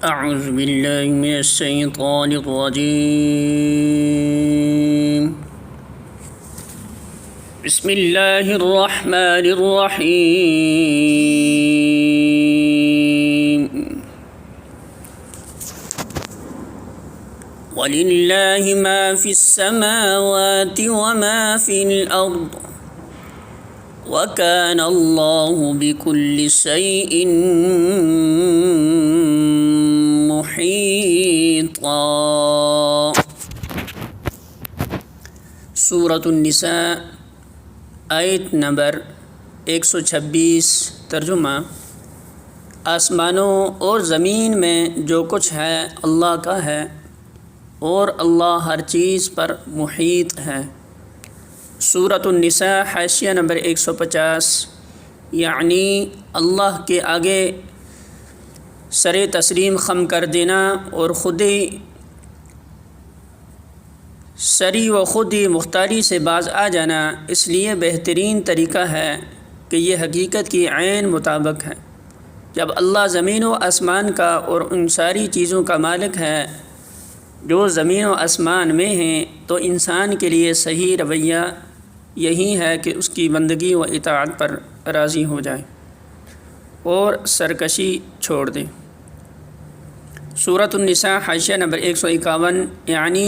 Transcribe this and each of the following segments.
أعوذ بالله من الشيطان الرجيم. بسم الله الرحمن الرحيم. ولله ما في السماوات وما في الأرض وكان الله بكل شيء محيطا. سورۃ النساء آیت نمبر 126. ترجمہ: آسمانوں اور زمین میں جو کچھ ہے اللہ کا ہے اور اللہ ہر چیز پر محیط ہے. سورۃ النساء حاشیہ نمبر 150. یعنی اللہ کے آگے سر تسلیم خم کر دینا اور خود ہی مختاری سے باز آ جانا اس لیے بہترین طریقہ ہے کہ یہ حقیقت کی عین مطابق ہے. جب اللہ زمین و آسمان کا اور ان ساری چیزوں کا مالک ہے جو زمین و آسمان میں ہیں، تو انسان کے لیے صحیح رویہ یہی ہے کہ اس کی بندگی و اطاعت پر راضی ہو جائے اور سرکشی چھوڑ دے. سورۃ النساء حاشیہ نمبر 151. یعنی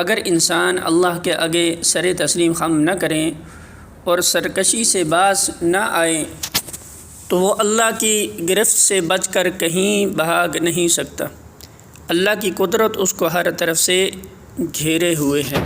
اگر انسان اللہ کے آگے سر تسلیم خم نہ کریں اور سرکشی سے باز نہ آئے تو وہ اللہ کی گرفت سے بچ کر کہیں بھاگ نہیں سکتا. اللہ کی قدرت اس کو ہر طرف سے گھیرے ہوئے ہے.